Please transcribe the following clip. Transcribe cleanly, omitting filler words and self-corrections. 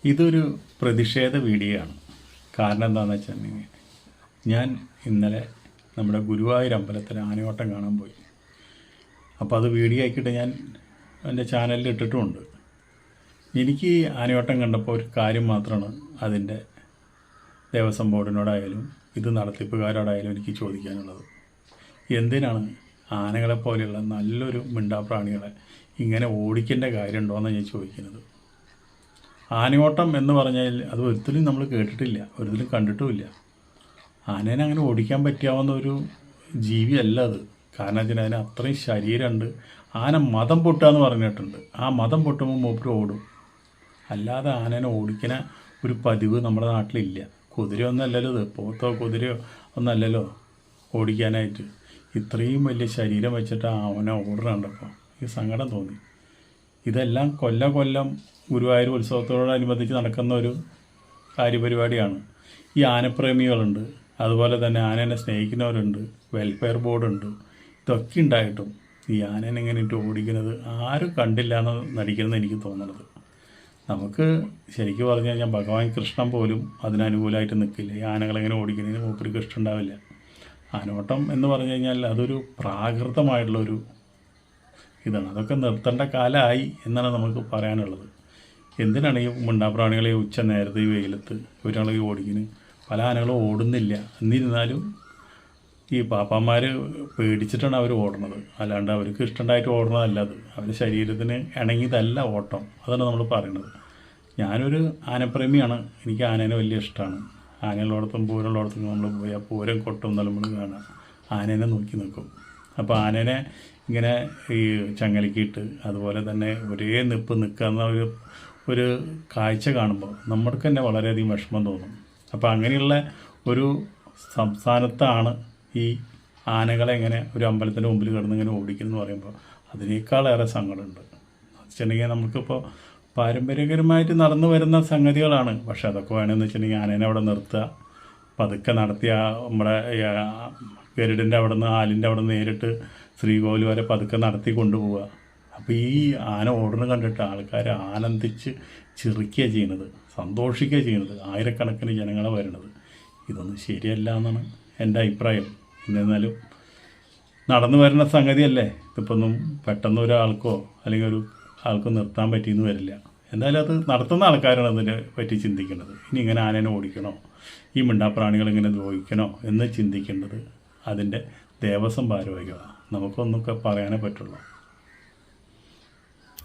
ഇതൊരു പ്രതിഷേധ വീഡിയോ ആണ്. കാരണം എന്താണെന്ന് വെച്ചിട്ടുണ്ടെങ്കിൽ ഞാൻ ഇന്നലെ നമ്മുടെ ഗുരുവായൂർ അമ്പലത്തിൽ ആനയോട്ടം കാണാൻ പോയി. അപ്പോൾ അത് വീഡിയോ ആക്കിയിട്ട് ഞാൻ എൻ്റെ ചാനലിൽ ഇട്ടിട്ടുമുണ്ട്. എനിക്ക് ആനയോട്ടം കണ്ടപ്പോൾ ഒരു കാര്യം മാത്രമാണ് അതിൻ്റെ ദേവസ്വം ബോർഡിനോടായാലും ഇത് നടത്തിപ്പുകാരോടായാലും എനിക്ക് ചോദിക്കാനുള്ളത്. എന്തിനാണ് ആനകളെപ്പോലെയുള്ള നല്ലൊരു മിണ്ടാപ്രാണികളെ ഇങ്ങനെ ഓടിക്കേണ്ട കാര്യമുണ്ടോയെന്ന് ഞാൻ ചോദിക്കുന്നത്. ആനയോട്ടം എന്ന് പറഞ്ഞാൽ അത് ഒരിക്കലും നമ്മൾ കേട്ടിട്ടില്ല, ഒരിക്കലും കണ്ടിട്ടുമില്ല. ആനേനെ അങ്ങനെ ഓടിക്കാൻ പറ്റാവുന്ന ഒരു ജീവിയല്ല അത്. കാരണം വെച്ചാൽ അതിന് അത്രയും ശരീരമുണ്ട്. ആന മതം പൊട്ടുക എന്ന് പറഞ്ഞിട്ടുണ്ട്. ആ മതം പൊട്ടുമ്പോൾ മൂപ്പര് ഓടും. അല്ലാതെ ആനേനെ ഓടിക്കുന്ന ഒരു പതിവ് നമ്മുടെ നാട്ടിലില്ല. കുതിരയൊന്നും അല്ലല്ലോ ഇത്, പോത്തോ കുതിരയോ ഒന്നല്ലല്ലോ ഓടിക്കാനായിട്ട്. ഇത്രയും വലിയ ശരീരം വെച്ചിട്ട് ആന ഓടുന്നുണ്ടപ്പോൾ ഈ സങ്കടം തോന്നി. ഇതെല്ലാം കൊല്ലം ഗുരുവായൂർ ഉത്സവത്തോടനുബന്ധിച്ച് നടക്കുന്ന ഒരു കാര്യപരിപാടിയാണ്. ഈ ആനപ്രേമികളുണ്ട്, അതുപോലെ തന്നെ ആനേനെ സ്നേഹിക്കുന്നവരുണ്ട്, വെൽഫെയർ ബോർഡുണ്ട്. ഇതൊക്കെ ഉണ്ടായിട്ടും ഈ ആനേനെ ഇങ്ങനെ ഇട്ട് ഓടിക്കുന്നത് ആരും കണ്ടില്ല എന്ന് നടിക്കുന്നത് എനിക്ക് തോന്നുന്നത്. നമുക്ക് ശരിക്കും പറഞ്ഞു കഴിഞ്ഞാൽ ഭഗവാൻ കൃഷ്ണൻ പോലും അതിനനുകൂലമായിട്ട് നിൽക്കില്ല. ഈ ആനകളെങ്ങനെ ഓടിക്കുന്നതിന് മൂപ്പർക്ക് ഇഷ്ടമുണ്ടാവില്ല. ആനോട്ടം എന്ന് പറഞ്ഞു കഴിഞ്ഞാൽ അതൊരു പ്രാകൃതമായിട്ടുള്ളൊരു ഇതാണ്. അതൊക്കെ നിർത്തേണ്ട കാലമായി എന്നാണ് നമുക്ക് പറയാനുള്ളത്. എന്തിനാണ് ഈ മിണ്ടാപ്രാണികളെ ഉച്ച നേരത്തെ ഈ വെയിലത്ത് ഒരാളെ ഓടിക്കുന്നു? പല ആനകളും ഓടുന്നില്ല. എന്നിരുന്നാലും ഈ പാപ്പാന്മാർ പേടിച്ചിട്ടാണ് അവർ ഓടുന്നത്, അല്ലാണ്ട് അവർക്ക് ഇഷ്ടമുണ്ടായിട്ട് ഓടുന്നതല്ല. അത് അവരുടെ ശരീരത്തിന് ഇണങ്ങിയതല്ല ഓട്ടം. അതാണ് നമ്മൾ പറയുന്നത്. ഞാനൊരു ആനപ്രേമിയാണ്. എനിക്ക് ആനേനെ വലിയ ഇഷ്ടമാണ്. ആനയുള്ളടത്തും പൂരമുള്ളിടത്തും നമ്മൾ പോയി ആ പൂരം കൊട്ടും നമ്മൾ കാണാം. ആനേനെ നോക്കി നിൽക്കും. അപ്പോൾ ആനേനെ ഇങ്ങനെ ഈ ചങ്ങലക്കിയിട്ട് അതുപോലെ തന്നെ ഒരേ നിൽക്കുന്ന ഒരു കാഴ്ച കാണുമ്പോൾ നമ്മൾക്ക് തന്നെ വളരെയധികം വിഷമം തോന്നും. അപ്പോൾ അങ്ങനെയുള്ള ഒരു സംസ്ഥാനത്താണ് ഈ ആനകളെ ഇങ്ങനെ ഒരു അമ്പലത്തിൻ്റെ മുമ്പിൽ കിടന്ന് ഇങ്ങനെ ഓടിക്കുന്നു പറയുമ്പോൾ അതിനേക്കാളേറെ സങ്കടമുണ്ട്. വെച്ചിട്ടുണ്ടെങ്കിൽ നമുക്കിപ്പോൾ പാരമ്പര്യകരമായിട്ട് നടന്നു വരുന്ന സംഗതികളാണ്. പക്ഷെ അതൊക്കെ വേണമെന്ന് വെച്ചിട്ടുണ്ടെങ്കിൽ ആനേനെ അവിടെ നിർത്തുക, പതുക്കെ നടത്തിയ നമ്മുടെ ഗരുഡൻ്റെ അവിടെ നിന്ന് ആലിൻ്റെ അവിടെ നിന്ന് നേരിട്ട് ശ്രീകോവിൽ വരെ പതുക്കെ നടത്തി കൊണ്ടുപോവുക. അപ്പോൾ ഈ ആന ഓടുന്നത് കണ്ടിട്ട് ആൾക്കാർ ആനന്ദിച്ച് ചിരിക്കുക ചെയ്യുന്നത്, സന്തോഷിക്കുക ചെയ്യുന്നത്, ആയിരക്കണക്കിന് ജനങ്ങളെ വരുന്നത്. ഇതൊന്നും ശരിയല്ല എന്നാണ് എൻ്റെ അഭിപ്രായം. എന്നിരുന്നാലും നടന്നു വരുന്ന സംഗതിയല്ലേ, ഇതിപ്പൊന്നും പെട്ടെന്ന് ഒരാൾക്കോ അല്ലെങ്കിൽ ഒരു ആൾക്കോ നിർത്താൻ പറ്റിയെന്ന് വരില്ല. എന്തായാലും അത് നടത്തുന്ന ആൾക്കാരാണ് അതിനെ പറ്റി ചിന്തിക്കേണ്ടത്. ഇനി ഇങ്ങനെ ആനേനെ ഓടിക്കണോ, ഈ മിണ്ടാപ്രാണികൾ ഇങ്ങനെ ദ്രോഹിക്കണോ എന്ന് ചിന്തിക്കേണ്ടത് അതിൻ്റെ ദേവസ്വം ഭാരവാഹികളാണ്. നമുക്കൊന്നൊക്കെ പറയാനേ പറ്റുള്ളൂ.